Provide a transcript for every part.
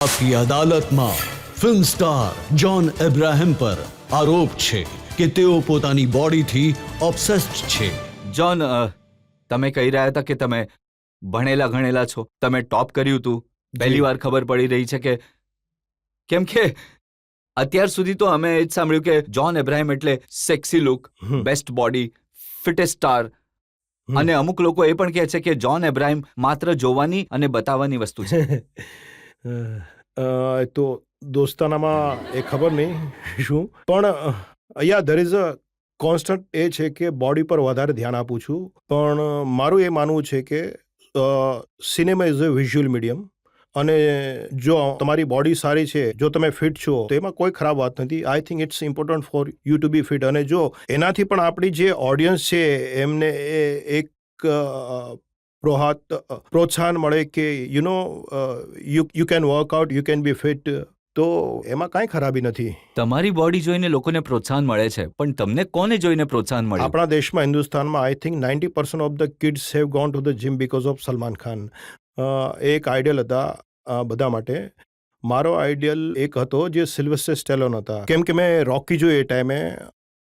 की અદાલતમાં film star John Abraham પર આરોપ છે કે તેઓ પોતાની બોડીથી ઓબ્સેસ્ડ છે. જોન, તમે કહી રહ્યા હતા કે તમે ભણેલા ગણેલા છો, તમે ટોપ કર્યું હતું. પહેલી વાર ખબર પડી રહી છે કે કેમ કે અત્યાર સુધી તો અમે એ જ સાંભળ્યું કે જોન એબ્રાહમ એટલે sexy look, best body, fittest star. અને અમુક લોકો એ પણ કહે છે કે જોન એબ્રાહમ માત્ર જોવાની અને બતાવવાની વસ્તુ છે. તો દોસ્તાનામાં એ ખબર નહીં શું, પણ અહીંયા ધર ઇઝ અ કોન્સ્ટન્ટ એ છે કે બોડી પર વધારે ધ્યાન આપું છું. પણ મારું એ માનવું છે કે cinema is a visual medium, અને જો તમારી બોડી સારી છે, જો તમે ફિટ છો, તો એમાં કોઈ ખરાબ વાત નથી. I think it's important for you to be fit. અને જો એનાથી પણ આપણી જે ઓડિયન્સ છે એમને એક પ્રોત્સાહન મળે કે you can workout, you can be fit, તો એમાં કાંઈ ખરાબી નથી. તમારી બોડી જોઈને લોકોને પ્રોત્સાહન મળે છે, પણ તમને કોને જોઈને પ્રોત્સાહન મળે? આપણા દેશમાં, હિન્દુસ્તાનમાં, I think 90% of the kids have gone to the gym because of Salman Khan. એક આઈડિયલ હતા બધા માટે. મારો આઈડિયલ એક હતો જે સિલ્વેસ્ટર સ્ટેલોન હતા, કેમ કે મેં રોકી જોઈ એ ટાઈમે,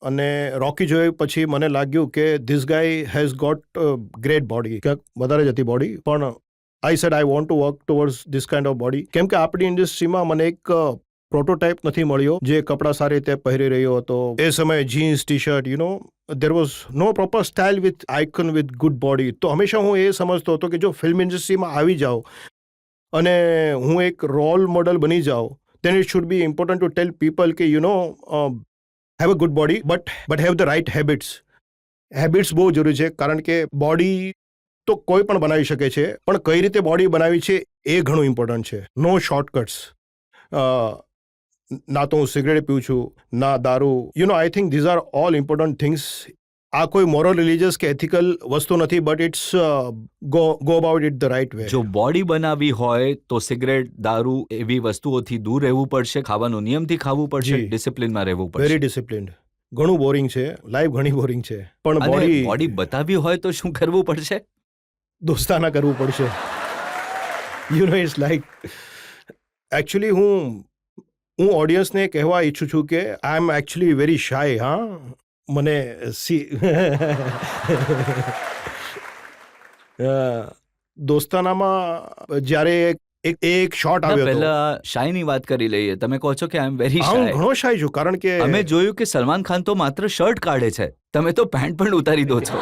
અને રોકી જોઈ પછી મને લાગ્યું કે this guy has got great body, ક્યાંક વધારે જ હતી બોડી, પણ I said I want to work towards this kind of body. કેમ કે આપણી ઇન્ડસ્ટ્રીમાં મને એક પ્રોટોટાઇપ નથી મળ્યો જે કપડાં સારી રીતે પહેરી રહ્યો હતો. એ સમયે jeans, T shirt, there was no proper style with icon with good body. તો હંમેશા હું એ સમજતો હતો કે જો ફિલ્મ ઇન્ડસ્ટ્રીમાં આવી જાઉં અને હું એક રોલ મોડલ બની જાઉં, then it should be important to tell people કે have a good body, but have the right habits. Habits બહુ જરૂરી છે, કારણ કે બોડી તો કોઈ પણ બનાવી શકે છે, પણ કઈ રીતે બોડી બનાવી છે એ ઘણું ઇમ્પોર્ટન્ટ છે. No shortcuts. ના તો હું સિગરેટ પીઉં છું, ના દારૂ. I think these are all important things. આ કોઈ મોરલ, રિલિજિયસ કે એથિકલ વસ્તુ નથી, but it's go about it the right way. જો બોડી બનાવવી હોય તો સિગરેટ, દારૂ એવી વસ્તુઓથી દૂર રહેવું પડશે, ખાવાનું નિયમથી ખાવું પડશે, ડિસિપ્લિનમાં રહેવું પડશે. Very disciplined. ઘણું બોરિંગ છે, લાઈફ ઘણી બોરિંગ છે, પણ બોડી બતાવવી હોય તો શું કરવું પડશે? દોસ્તાના કરવું પડશે. ઇટ્સ લાઈક એકચ્યુઅલી હું ઓડિયન્સને કહેવા ઈચ્છું છું કે આઈ એમ એકચ્યુઅલી વેરી શાય. મને દોસ્તાનામાં જ્યારે એક શોટ આવ્યો હતો. પહેલા શાયની વાત કરી લઈએ. તમે કહો છો કે આઈ એમ વેરી હું શાય. ઘણો શાય છું, કારણ કે અમે જોયું કે સલમાન ખાન તો માત્ર શર્ટ કાઢે છે, તમે તો પેન્ટ પણ ઉતારી દો છો.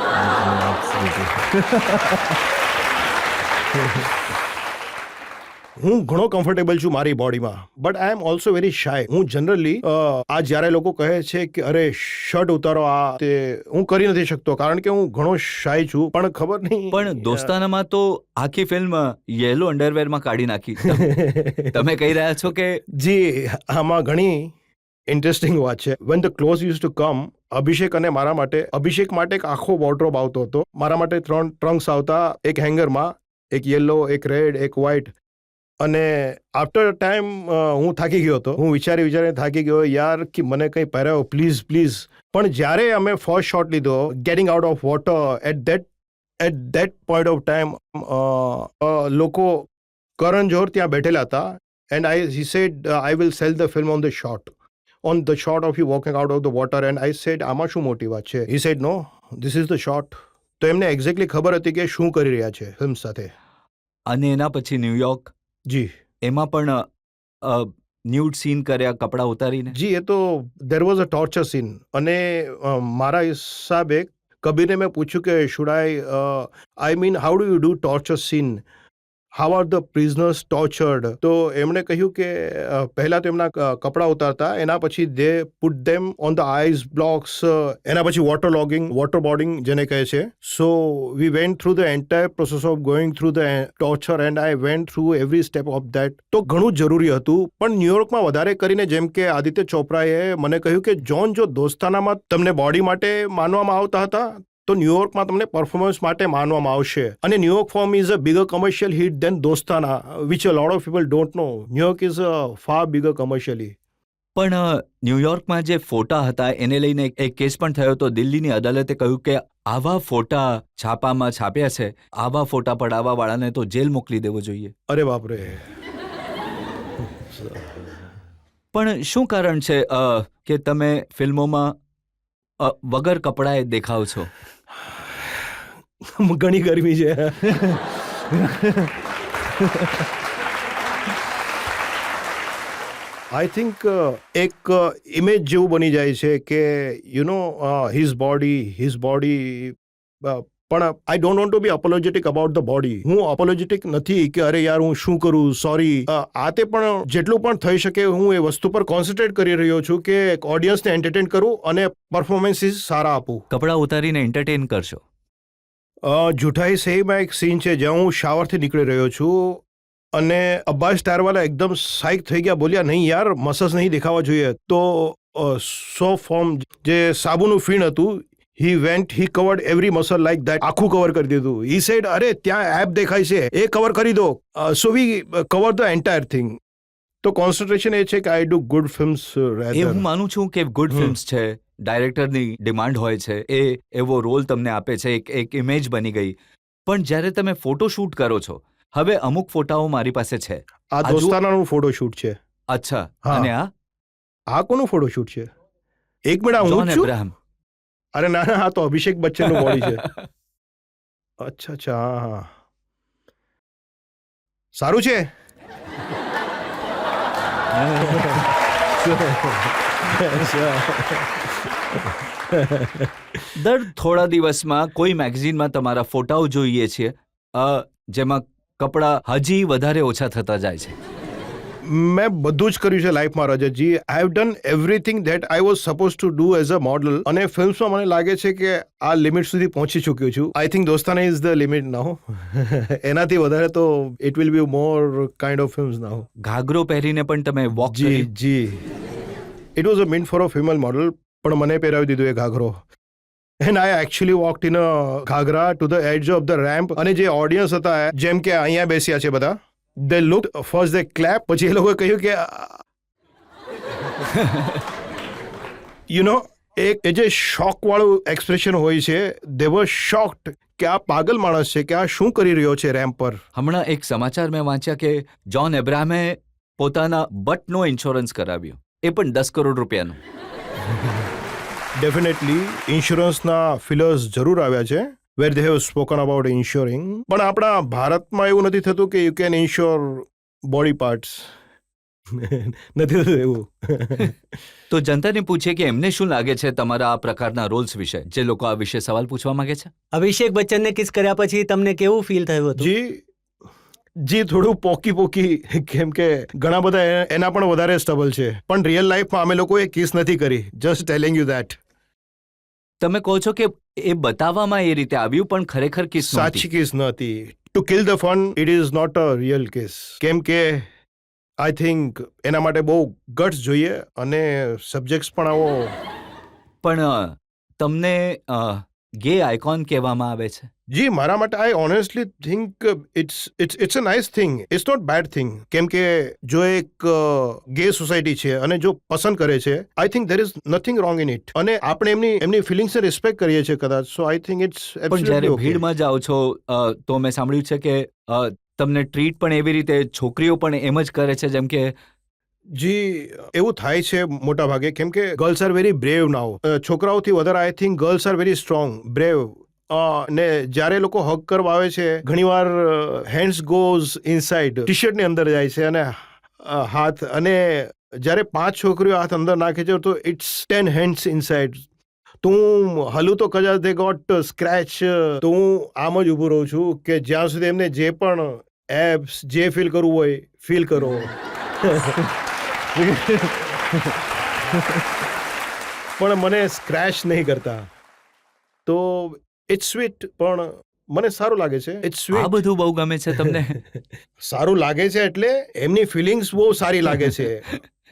હું ઘણો કમ્ફર્ટેબલ છું મારી બોડીમાં, but I am also very shy. હું જનરલી આ જ્યારે લોકો કહે છે કે અરે શર્ટ ઉતારો, આ તે હું કરી નથી શકતો, કારણ કે હું ઘણો શાય છું. પણ ખબર નહીં, પણ દોસ્તાનામાં તો આખી ફિલ્મ યેલો અંડરવેરમાં કાઢી નાખી. તમે કહી રહ્યા છો કે જી, આમાં ઘણી ઇન્ટરેસ્ટિંગ વાત છે. When the clothes used to come, Abhishek માટે એક આખો વોર્ડરોબ આવતો હતો. મારા માટે 3 ટ્રંક્સ આવતા, એક હેંગરમાં, એક યેલો, એક રેડ, એક વ્હાઇટ. અને આફ્ટર ટાઈમ હું થાકી ગયો હતો. હું વિચારીને થાકી ગયો, યાર, કે મને કંઈ પહેરાવો પ્લીઝ. પણ જ્યારે અમે ફર્સ્ટ શોટ લીધો, getting out of water, at that point of time, લોકો, કરણ જોહર ત્યાં બેઠેલા હતા, and he said I will sell the film on the shot of you walking out of the water. And I said આમાં શું મોટી વાત છે? He said no, this is the shot. તો એમને એક્ઝેક્ટલી ખબર હતી કે શું કરી રહ્યા છે ફિલ્મ સાથે. અને એના પછી ન્યુયોર્ક, જી, એમાં પણ ન્યૂડ સીન કર્યા કપડાં ઉતારીને. જી, એ તો there was a torture scene. અને મારા હિસાબે કબીરને મેં પૂછ્યું કે should I how do you do torture scene, how are the prisoners tortured? તો એમણે કહ્યું કે પહેલાં તો એમના કપડાં ઉતારતા, એના પછી they put them on the ice blocks, એના પછી વોટરબોર્ડિંગ જેને કહે છે. So we went through the entire process of going through the torture, and I went through every step of that. તો ઘણું જરૂરી હતું. પણ ન્યુયોર્કમાં વધારે કરીને, જેમ કે આદિત્ય ચોપરાએ મને કહ્યું કે જોન, જો દોસ્તાનામાં તમને બોડી માટે માનવામાં આવતા હતા, તો ન્યુયોર્કમાં તમને પરફોર્મન્સ માટે માનવામાં આવશે. અને New York for me is a bigger commercial hit than Dostana, which a lot of people don't know. New York is a far bigger commercially. પણ ન્યુયોર્કમાં જે ફોટા હતા એને લઈને એક કેસ પણ થયો હતો. દિલ્હીની અદાલતે કહ્યું કે આવા ફોટા છાપામાં છાપ્યા છે, આવા ફોટા પડાવવા વાળાને તો જેલ મોકલી દેવો જોઈએ. અરે બાપરે. પણ શું કારણ છે કે તમે ફિલ્મોમાં વગર કપડાએ દેખાવ છો? ઘણી ગરમી છે. આઈ થિંક એક ઇમેજ જેવું બની જાય છે કે હિઝ બોડી પણ I don't want to be apologetic about the body. હું અપોલોજેટિક નથી કે અરે યાર હું શું કરું, સોરી. આ તે પણ જેટલું પણ થઈ શકે હું એ વસ્તુ પર કોન્સન્ટ્રેટ કરી રહ્યો છું કે ઓડિયન્સને એન્ટરટેન કરું અને પરફોર્મન્સીસ સારા આપું. કપડાં ઉતારીને એન્ટરટેન કરશો? જુઠાઈ સહીમાં એક સીન છે જ્યાં હું શાવરથી નીકળી રહ્યો છું અને અબ્બાસ ટાયરવાલા એકદમ સાઇક થઈ ગયા, બોલ્યા નહીં યાર મસલ્સ નહીં દેખાવા જોઈએ. તો સો ફોર્મ જે સાબુનું ફીણ હતું, he went, he covered every muscle like that. આખું કવર કરી દીધું. હી સેડ અરે ત્યાં એપ દેખાય છે એ કવર કરી દો. સો વી કવર ધ એન્ટાયર થિંગ. તો કોન્સન્ટ્રેશન એ છે કે આઈ ડુ ગુડ ફિલ્મ્સ. એ હું માનું છું કે ગુડ ફિલ્મ્સ છે, ડાયરેક્ટરની ડિમાન્ડ હોય છે, એ એવો રોલ તમને આપે છે, એક ઇમેજ બની ગઈ. પણ જ્યારે તમે ફોટો શૂટ કરો છો, હવે અમુક ફોટાઓ મારી પાસે છે. આ દોસ્તાનાનું ફોટો શૂટ છે. અચ્છા. હા. અને આ કોનું ફોટો શૂટ છે? એક મિનિટ, હું જોન જ છું? અબ્રાહમ. અરે ના ના, આ તો અભિષેક બચ્ચનનું બોડી છે. અચ્છા અચ્છા, હા હા, સારું છે. દર થોડા દિવસમાં કોઈ મેગઝીનમાં તમારા ફોટાઓ જોઈએ છીએ જેમાં કપડાં હજી વધારે ઓછા થતા જાય છે. મેં બધું જ કર્યું છે લાઈફમાં રજતજી. I have done everything that I was suppose to do as a model. અને ફિલ્મ્સમાં મને લાગે છે કે આ લિમિટ સુધી પહોંચી ચૂક્યો છું. I think Dostana is the limit now. એનાથી વધારે તો it will be more kind of films now. ઘાઘરો પહેરીને પણ તમે વોક જી જી, it was a meant for a female model, પણ મને પહેરાવી દીધું એ ઘાઘરો. And I actually walked in a ghagra to the edge of the ramp. અને જે ઓડિયન્સ હતા, જેમ કે અહીંયા બેસ્યા છે બધા, they looked, first they clap, પછી એ લોકોએ કહ્યું કે એ જે શોક વાળું એક્સપ્રેશન હોય છે, they were shocked કે આ પાગલ માણસ છે, કે આ શું કરી રહ્યો છે રેમ્પ પર. હમણાં એક સમાચાર મેં વાંચ્યા કે જોન અબ્રાહમે પોતાના બટનો ઇન્સ્યોરન્સ કરાવ્યો, એ પણ 10 કરોડ રૂપિયાનું. ડેફિનેટલી ઇન્સ્યોરન્સના ફિલર્સ જરૂર આવ્યા છે, where they have spoken about insuring. પણ આપણા ભારતમાં એવું નથી થતું કે you can ensure body parts. નથી થતું એવું. તો જનતાને પૂછીએ કે એમને શું લાગે છે તમારા આ પ્રકારના રોલ્સ વિશે, જે લોકો આ વિશે સવાલ પૂછવા માંગે છે. અભિષેક બચ્ચનને કિસ કર્યા પછી તમને કેવું ફીલ થયું હતું? જી થોડું પોકી, કેમ કે ઘણા બધા એના પણ વધારે સ્ટબલ છે. પણ રિયલ લાઈફમાં અમે લોકોએ કિસ નથી કરી. Just telling you that. તમે કહો છો કે એ બતાવવામાં એ રીતે આવ્યું, પણ ખરેખર કિસ સાચી કિસ નહોતી. To kill the fun, it is not a real kiss. કેમ કે આઈ થિંક એના માટે બહુ ગટ્સ જોઈએ અને સબ્જેક્ટ્સ પણ આવો. પણ તમને ગે આઇકોન કહેવામાં આવે છે. જી, મારા માટે I honestly think it's a nice thing. It's not bad thing. કેમ કે જો એક ગે સોસાયટી છે અને જો પસંદ કરે છે, I think there is nothing wrong in it. અને આપણે એમની ફિલિંગ્સને રિસ્પેક્ટ કરીએ છીએ કદાચ. સો આઈ થિંક ઇટ્સ પણ જ્યારે ભીડમાં જાઓ છો તો મેં સાંભળ્યું છે કે તમને ટ્રીટ પણ એવી રીતે છોકરીઓ પણ એમ જ કરે છે જેમ કે. જી, એવું થાય છે મોટા ભાગે, કેમ કે ગર્લ્સ આર વેરી બ્રેવ નાઉ. છોકરાઓથી વધારે I think girls are very strong, brave. ને જ્યારે લોકો હગ કરવા આવે છે, ઘણીવાર હેન્ડ્સ ગોઝ ઇનસાઇડ, ટી શર્ટની અંદર જાય છે અને હાથ, અને જ્યારે 5 છોકરીઓ હાથ અંદર નાખે છે તો ઇટ્સ 10 હેન્ડ્સ ઇનસાઇડ. તો હું હલું તો કદાચ દે ગોટ સ્ક્રેચ. તો હું આમ જ ઊભું રહું છું કે જ્યાં સુધી એમને જે પણ એબ્સ જે ફીલ કરવું હોય ફીલ કરો. પણ મને સ્ક્રેચ નહીં કરતા. તો ઇટ્સ સ્વીટ, પણ મને સારું લાગે છે. It's sweet. આ બધું બહુ ગમે છે તમને? સારું લાગે છે એટલે એમની ફિલિંગ્સ બહુ સારી લાગે છે.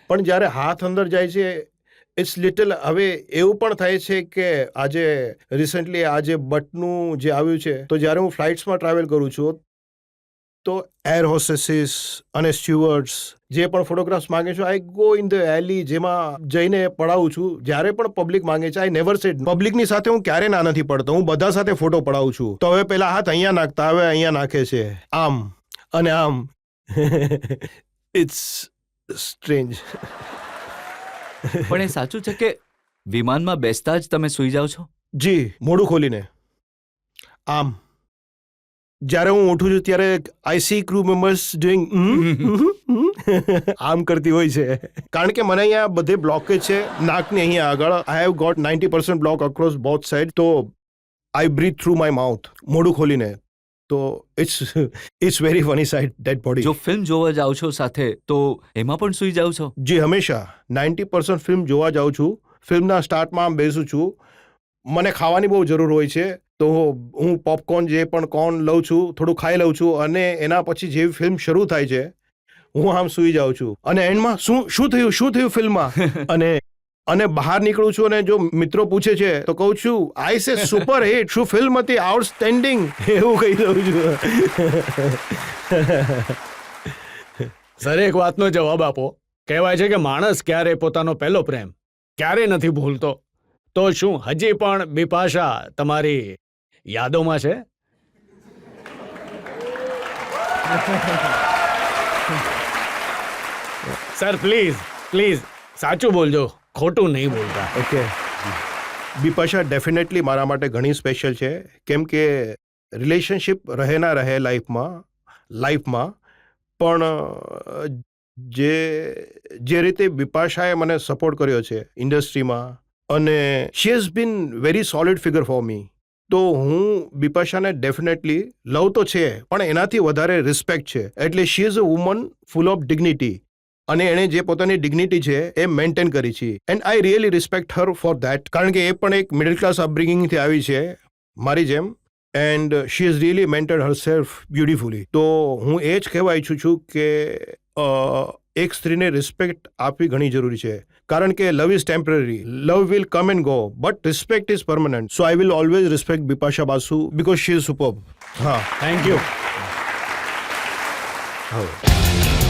પણ જ્યારે હાથ અંદર જાય છે, ઇટ્સ લિટલ. હવે એવું પણ થાય છે કે આજે રિસન્ટલી આજે બટનું જે આવ્યું છે, તો જ્યારે હું ફ્લાઇટ્સમાં ટ્રાવેલ કરું છું તો એર હોસ્ટેસીસ અને સ્ટીવર્ડ્સ જે પણ ફોટોગ્રાફ્સ માંગે છે, આઈ ગો ઇન ધ એલી, જેમાં જઈને પડાવું છું. જ્યારે પણ પબ્લિક માંગે છે, આઈ નેવર સેડ. પબ્લિકની સાથે હું ક્યારે ના નથી પડતો. હું બધા સાથે ફોટો પડાવું છું. તો હવે પેલા હાથ અહીંયા નાખતા, હવે અહીંયા નાખે છે, આમ અને આમ. It's strange. પણ એ સાચું છે કે વિમાનમાં બેસતા જ તમે સૂઈ જાઓ છો? જી, મોઢું ખોલીને. આમ જ્યારે હું ઉઠું છું ત્યારે I C crew members doing આમ કરતી હોય છે, કારણ કે મને અહીંયા બધે બ્લોકેજ છે નાકની અહીંયા આગળ. I have got 90% block across both side, તો I breathe through my mouth, મોઢું ખોલીને. તો it's very funny side dead body. જો ફિલ્મ જોવા જાઓ છો સાથે તો એમાં પણ સૂઈ જાઓ છો? જી, હંમેશા 90% ફિલ્મ જોવા જાઉં છું. ફિલ્મના સ્ટાર્ટમાં આમ બેસું છું. મને ખાવાની બહુ જરૂર હોય છે, તો હું પોપકોર્ન જે પણ કોર્ન લઉં છું, થોડું ખાઈ લઉં છું, અને એના પછી જેવી ફિલ્મ શરૂ થાય છે હું આમ સૂઈ જાઉં છું. અને એન્ડમાં શું થયું ફિલ્મમાં, અને બહાર નીકળું છું અને જો મિત્રો પૂછે છે તો કહું છું આઈ સે સુપર હિટ, શું ફિલ્મ હતી, આઉટસ્ટેન્ડિંગ, એવું કહી દઉં છું. સર, એક વાતનો જવાબ આપો. કહેવાય છે કે માણસ ક્યારે પોતાનો પહેલો પ્રેમ ક્યારે નથી ભૂલતો. તો શું હજી પણ બિપાશા તમારી યાદોમાં છે? સર, પ્લીઝ સાચું બોલજો, ખોટું નહીં બોલતા. ઓકે, બિપાશા ડેફિનેટલી મારા માટે ઘણી સ્પેશિયલ છે, કેમ કે રિલેશનશિપ રહે ના રહે લાઈફમાં પણ જે રીતે બિપાશાએ મને સપોર્ટ કર્યો છે ઇન્ડસ્ટ્રીમાં, અને she has been very solid figure for me. તો હું બિપાશાને ડેફિનેટલી લવ તો છે, પણ એનાથી વધારે રિસ્પેક્ટ છે. એટલે she is a woman full of dignity, અને એણે જે પોતાની ડિગ્નિટી છે એ મેન્ટેન કરી છે. And I really respect her for that, કારણ કે એ પણ એક મિડલ ક્લાસ અપબ્રિંગિંગથી આવી છે મારી જેમ, and she is really maintain herself beautifully. તો હું એ જ કહેવા ઈચ્છું છું કે એક સ્ત્રીને રિસ્પેક્ટ આપવી ઘણી જરૂરી છે, કારણ કે love is temporary, love will come and go, but respect is permanent. So I will always respect Bipasha Basu because she is superb. હા, થેન્ક યુ. હા.